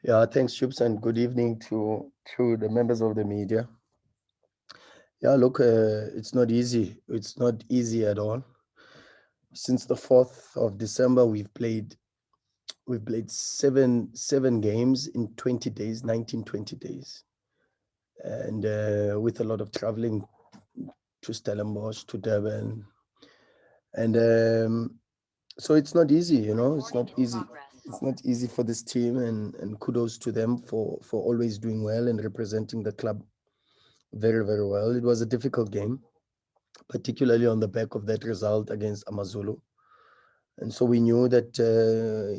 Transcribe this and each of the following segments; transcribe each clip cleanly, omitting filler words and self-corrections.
Yeah, thanks, Chups, and good evening to the members of the media. Yeah, look, it's not easy. It's not easy at all. Since the 4th of December, we've played seven games in 20 days, 19, 20 days, and with a lot of traveling to Stellenbosch, to Durban, and so it's not easy. It's not easy. It's not easy for this team, and kudos to them for always doing well and representing the club very, very well. It was a difficult game, particularly on the back of that result against Amazulu. And so we knew that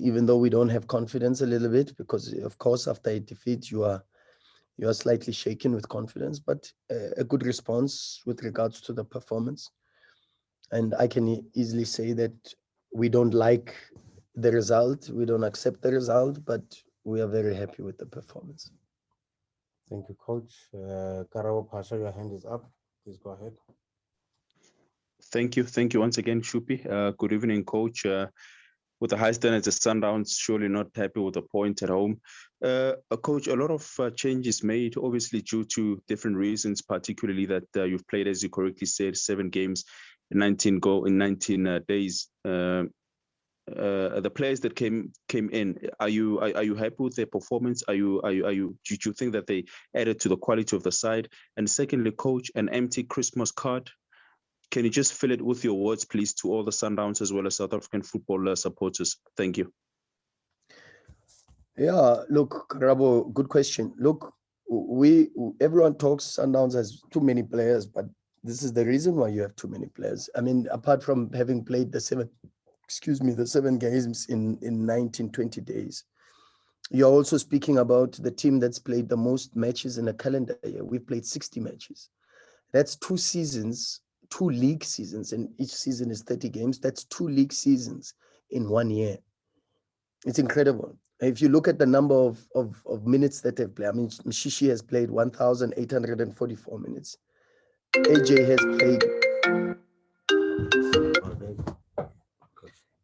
even though we don't have confidence a little bit, because of course after a defeat you are slightly shaken with confidence, but a good response with regards to the performance. And I can easily say that we don't like the result, we don't accept the result, but we are very happy with the performance. Thank you, Coach. Karabo Pasha, your hand is up. Please go ahead. Thank you once again, Shupi. Good evening, Coach. With the high standards, the Sundowns surely not happy with the point at home. Coach, a lot of changes made, obviously due to different reasons, particularly that you've played, as you correctly said, 7 games, 19 days. The players that came in, are you happy with their performance? Do you think that they added to the quality of the side? And secondly, Coach, an empty Christmas card. Can you just fill it with your words, please, to all the Sundowns as well as South African football supporters? Thank you. Yeah, look, Karabo, good question. Look, everyone talks Sundowns has too many players, but this is the reason why you have too many players. I mean, apart from having played the 7 games in 19, 20 days, you're also speaking about the team that's played the most matches in a calendar year. We've played 60 matches. That's 2 seasons, 2 league seasons, and each season is 30 games. That's 2 league seasons in 1 year. It's incredible. If you look at the number of minutes that they've played, I mean, Mshishi has played 1,844 minutes. AJ has played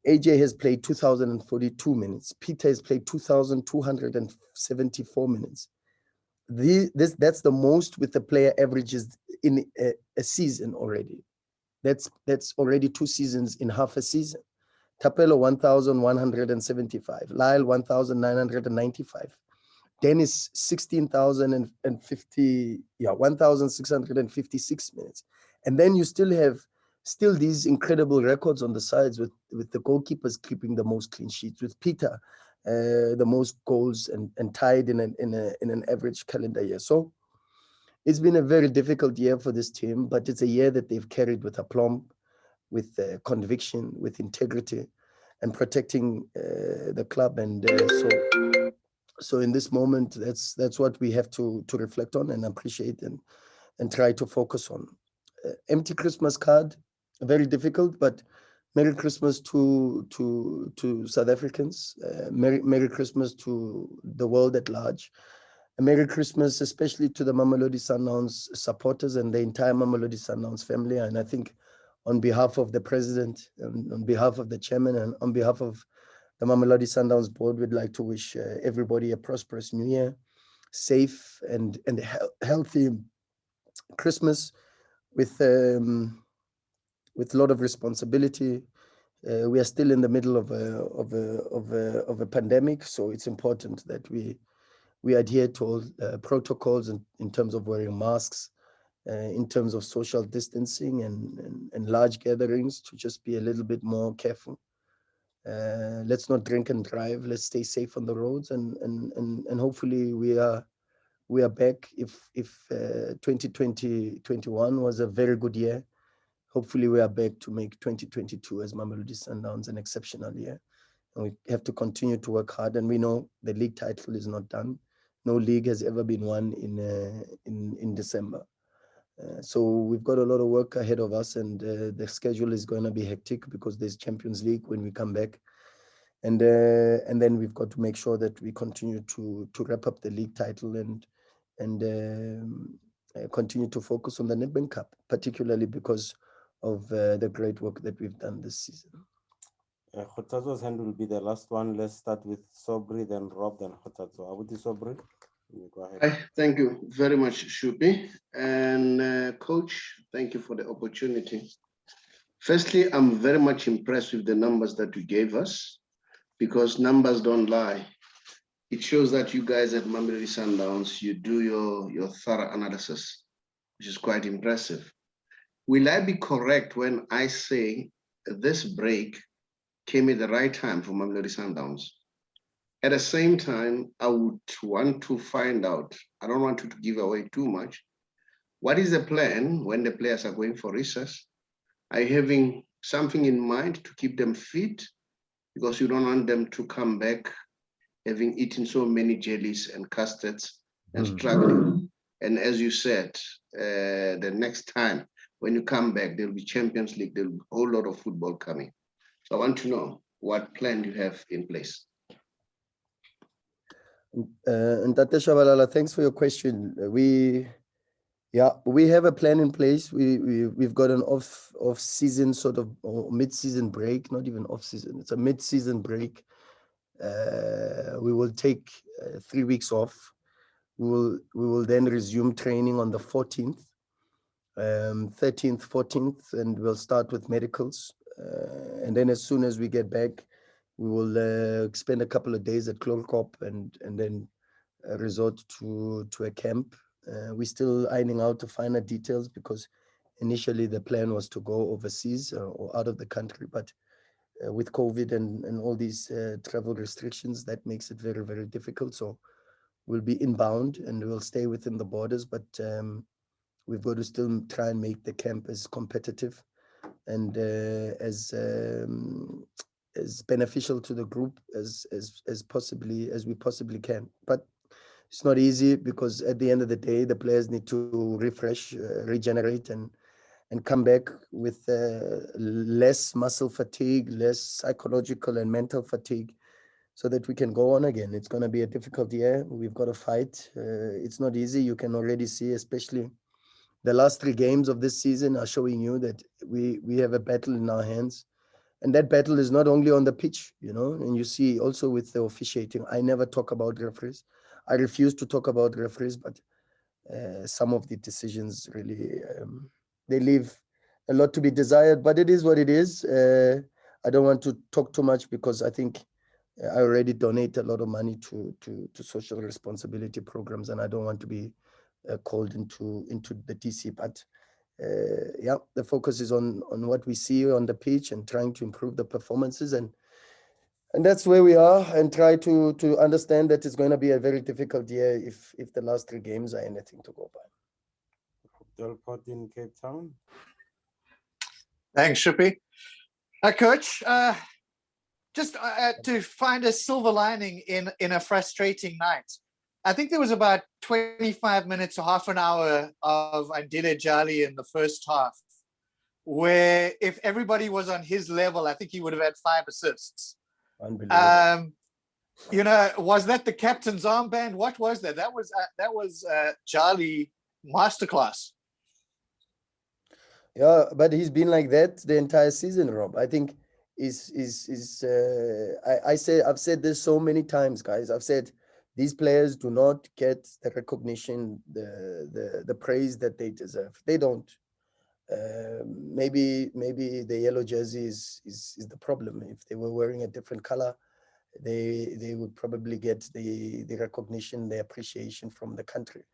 AJ has played 2,042 minutes. Peter has played 2,274 minutes. That's the most with the player averages in a season already. That's already 2 seasons in half a season. Tapelo 1,175, Lyle 1,995, Dennis 16,050, 1,656 minutes, and then you still have these incredible records on the sides with the goalkeepers keeping the most clean sheets, with Peter the most goals and tied in an average calendar year. So it's been a very difficult year for this team, but it's a year that they've carried with aplomb, with conviction, with integrity, and protecting the club. And so in this moment, that's what we have to reflect on and appreciate and try to focus on. Empty Christmas card, very difficult, but Merry Christmas to South Africans. Merry Christmas to the world at large. A Merry Christmas, especially to the Mamelodi Sundowns supporters and the entire Mamelodi Sundowns family. And I think on behalf of the president, and on behalf of the chairman, and on behalf of the Mamelodi Sundowns board, we'd like to wish everybody a prosperous new year, safe and healthy Christmas with a lot of responsibility. We are still in the middle of a pandemic, so it's important that we adhere to all protocols in terms of wearing masks, in terms of social distancing and large gatherings, to just be a little bit more careful. Let's not drink and drive. Let's stay safe on the roads, and hopefully we are back. If 2021 was a very good year, hopefully we are back to make 2022 as Mamelodi Sundowns an exceptional year. And we have to continue to work hard. And we know the league title is not done. No league has ever been won in December. So we've got a lot of work ahead of us, and the schedule is going to be hectic because there's Champions League when we come back. And then we've got to make sure that we continue to wrap up the league title and continue to focus on the Nedbank Cup, particularly because of the great work that we've done this season. Khotsazo's hand will be the last one. Let's start with Sobri, then Rob, then Khotsazo. Abuti Sobri, you go ahead. Hi, thank you very much, Shupi. And Coach, thank you for the opportunity. Firstly, I'm very much impressed with the numbers that you gave us, because numbers don't lie. It shows that you guys at Mamelodi Sundowns, you do your thorough analysis, which is quite impressive. Will I be correct when I say this break came at the right time for Mamelodi Sundowns? At the same time, I would want to find out, I don't want you to give away too much. What is the plan when the players are going for recess? Are you having something in mind to keep them fit? Because you don't want them to come back having eaten so many jellies and custards and struggling. And as you said, the next time when you come back, there'll be Champions League, there'll be a whole lot of football coming. So I want to know what plan you have in place. And Tate Shabalala, thanks for your question. We have a plan in place. We've got an off season sort of, or mid-season break, not even off season. It's a mid-season break. We will take 3 weeks off. We will then resume training on the 14th, 13th, 14th, and we'll start with medicals. And then as soon as we get back, we will spend a couple of days at Clorkop and then resort to a camp. We're still ironing out the finer details, because initially the plan was to go overseas or out of the country, but with COVID and all these travel restrictions, that makes it very, very difficult. So we'll be inbound and we'll stay within the borders, but we've got to still try and make the camp as competitive and as beneficial to the group as we possibly can. But it's not easy, because at the end of the day, the players need to refresh, regenerate, and come back with less muscle fatigue, less psychological and mental fatigue, so that we can go on again. It's going to be a difficult year. We've got to fight. It's not easy. You can already see, especially the last 3 games of this season are showing you that we have a battle in our hands. And that battle is not only on the pitch, and you see also with the officiating. I never talk about referees. I refuse to talk about referees, but some of the decisions really, they leave a lot to be desired, but it is what it is. I don't want to talk too much, because I think I already donate a lot of money to social responsibility programs, and I don't want to be called into the DC, but the focus is on what we see on the pitch and trying to improve the performances, and that's where we are, and try to understand that it's going to be a very difficult year if the last 3 games are anything to go by. Delport in Cape Town. Thanks, Shupi. Coach, just to find a silver lining in a frustrating night. I think there was about 25 minutes or half an hour of Andile Jali in the first half, where if everybody was on his level, I think he would have had 5 assists. Unbelievable. Was that the captain's armband? What was that? That was Jali masterclass. Yeah, but he's been like that the entire season, Rob. I think I've said this so many times, guys. I've said these players do not get the recognition, the praise that they deserve. They don't. Maybe the yellow jersey is the problem. If they were wearing a different color, they would probably get the recognition, the appreciation from the country.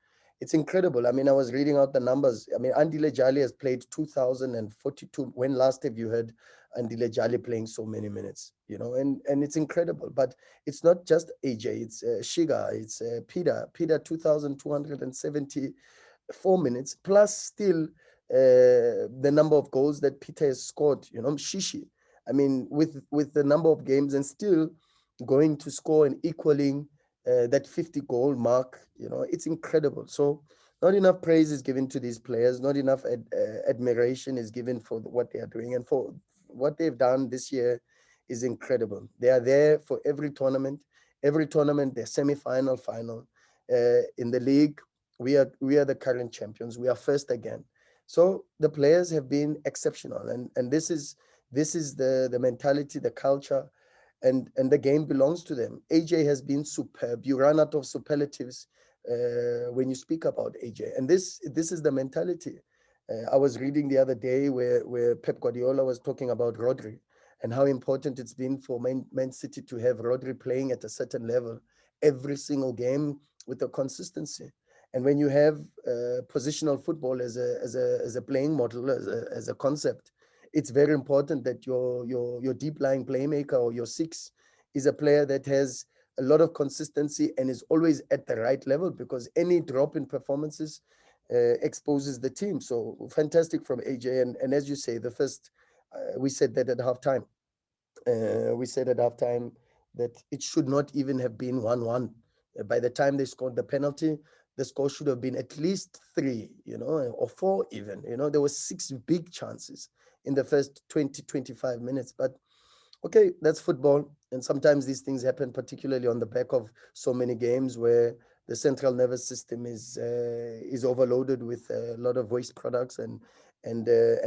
It's incredible. I mean, I was reading out the numbers. I mean, Andile Jali has played 2,042. When last have you heard Andile Jali playing so many minutes? And it's incredible. But it's not just AJ. It's Shiga. It's Peter. Peter 2,274 minutes, plus still the number of goals that Peter has scored. Shishi. I mean, with the number of games, and still going to score and equaling that 50 goal mark, it's incredible. So not enough praise is given to these players, not enough admiration is given for what they are doing, and for what they've done this year is incredible. They are there for every tournament, they're semi-final, final. In the league, we are the current champions. We are first again. So the players have been exceptional, and this is This is the mentality, the culture, and the game belongs to them. AJ has been superb. You run out of superlatives when you speak about AJ, and this is the mentality. I was reading the other day where Pep Guardiola was talking about Rodri and how important it's been for Man City to have Rodri playing at a certain level every single game with the consistency. And when you have positional football as a playing model, as a concept, it's very important that your deep lying playmaker or your six is a player that has a lot of consistency and is always at the right level, because any drop in performances exposes the team. So fantastic from AJ. And as you say, the first, we said that at halftime. We said at halftime that it should not even have been 1-1. By the time they scored the penalty, the score should have been at least 3, or 4 even. There were 6 big chances in the first 20, 25 minutes. But okay, that's football. And sometimes these things happen, particularly on the back of so many games where the central nervous system is overloaded with a lot of waste products and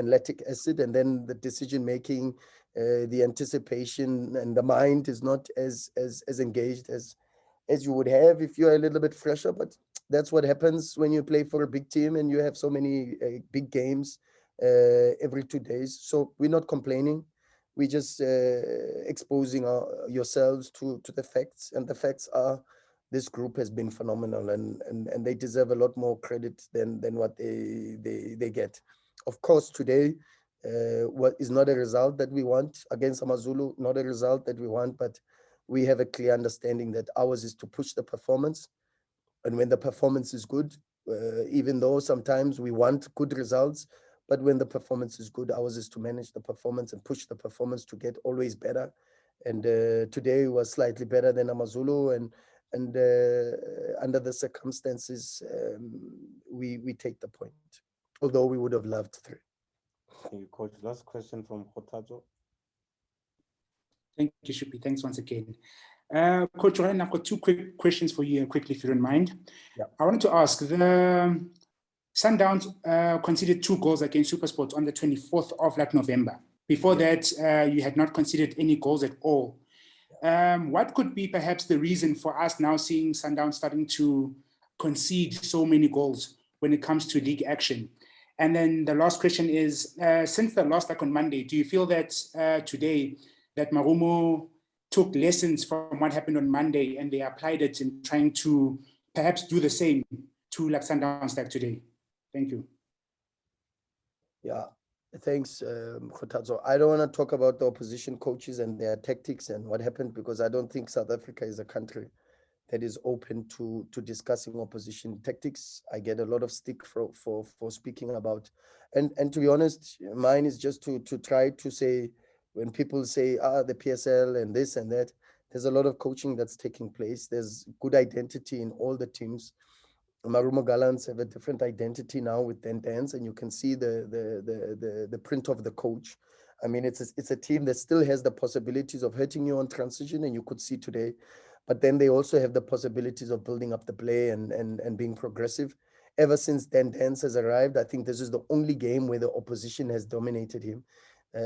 lactic acid, and then the decision making, the anticipation, and the mind is not as engaged as you would have if you're a little bit fresher. But that's what happens when you play for a big team and you have so many big games every 2 days. So we're not complaining. We're just exposing yourselves to the facts, and the facts are this group has been phenomenal, and they deserve a lot more credit than what they get. Of course, today, what is not a result that we want against AmaZulu, not a result that we want, but we have a clear understanding that ours is to push the performance. And when the performance is good, even though sometimes we want good results, but when the performance is good, ours is to manage the performance and push the performance to get always better. And today was slightly better than AmaZulu, and under the circumstances, we take the point, although we would have loved 3. Thank you, Coach. Last question from Hotazo. Thank you, Shupi. Thanks once again. Coach Ryan, I've got 2 quick questions for you quickly, if you don't mind. Yeah. I wanted to ask, the Sundowns conceded 2 goals against SuperSport on the 24th of November. Before that, you had not conceded any goals at all. What could be perhaps the reason for us now seeing Sundowns starting to concede so many goals when it comes to league action? And then the last question is, since the loss on Monday, do you feel that today that Marumo took lessons from what happened on Monday and they applied it in trying to perhaps do the same to Sundowns like today? Thank you. Yeah, thanks, Khotazo. I don't want to talk about the opposition coaches and their tactics and what happened, because I don't think South Africa is a country that is open to discussing opposition tactics. I get a lot of stick for speaking about, and to be honest, mine is just to try to say, when people say the PSL and this and that, there's a lot of coaching that's taking place. There's good identity in all the teams. Marumo Gallants have a different identity now with Dance, and you can see the print of the coach. I mean, it's a team that still has the possibilities of hurting you on transition, and you could see today, but then they also have the possibilities of building up the play and being progressive. Ever since Dance has arrived, I think this is the only game where the opposition has dominated him.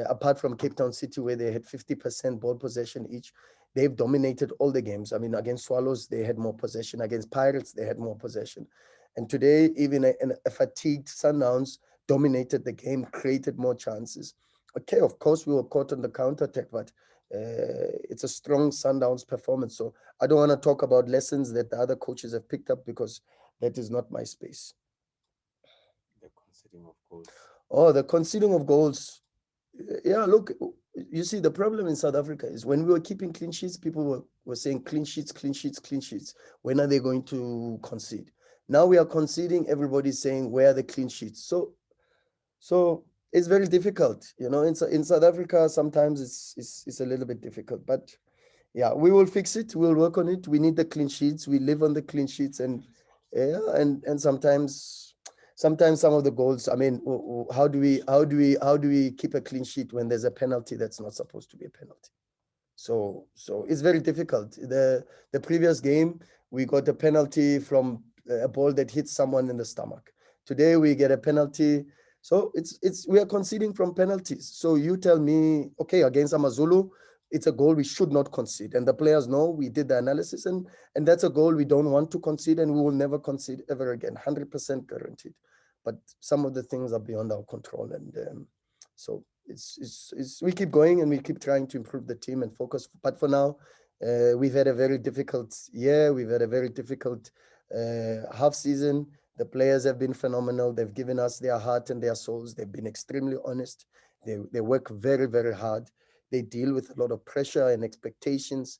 Apart from Cape Town City, where they had 50% ball possession each, they've dominated all the games. I mean, against Swallows, they had more possession. Against Pirates, they had more possession. And today, even a fatigued Sundowns dominated the game, created more chances. Okay, of course, we were caught on the counter-attack, but it's a strong Sundowns performance. So I don't want to talk about lessons that the other coaches have picked up, because that is not my space. The conceding of goals. Oh, the conceding of goals. Yeah, look, you see, the problem in South Africa is when we were keeping clean sheets, people were saying clean sheets, clean sheets, clean sheets. When are they going to concede? Now we are conceding, everybody's saying, where are the clean sheets? So it's very difficult. In South Africa, sometimes it's a little bit difficult. But yeah, we will fix it. We'll work on it. We need the clean sheets. We live on the clean sheets. And sometimes some of the goals, I mean, how do we keep a clean sheet when there's a penalty that's not supposed to be a penalty? So it's very difficult. The previous game, we got a penalty from a ball that hit someone in the stomach. Today we get a penalty So we are conceding from penalties. So you tell me, okay, against Amazulu, it's a goal we should not concede. And the players know we did the analysis, and that's a goal we don't want to concede, and we will never concede ever again, 100% guaranteed. But some of the things are beyond our control. And so we keep going and we keep trying to improve the team and focus. But for now, we've had a very difficult year. We've had a very difficult half season. The players have been phenomenal. They've given us their heart and their souls. They've been extremely honest. They work very, very hard. They deal with a lot of pressure and expectations.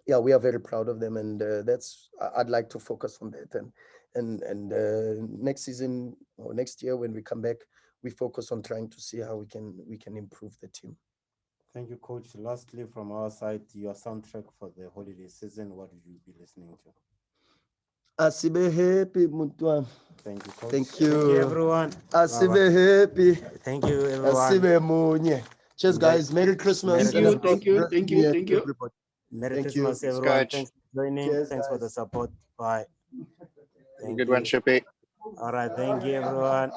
Yeah, we are very proud of them, and I'd like to focus on that. And next season or next year when we come back, we focus on trying to see how we can improve the team. Thank you, Coach. Lastly, from our side, your soundtrack for the holiday season, what will you be listening to? Asibe happy, Mutwa. Thank you, Coach. Thank you. Thank you, everyone. Asibe happy. Thank you, everyone. Asibe munye. Cheers, guys. Merry Christmas. Thank you, thank you, thank you, thank you. Everybody. Merry Thank you. Christmas, everyone. Coach. Thanks for joining. Cheers, Thanks for guys. the support. Bye. Thank Good you. one, Shippy. All right. Thank you, everyone.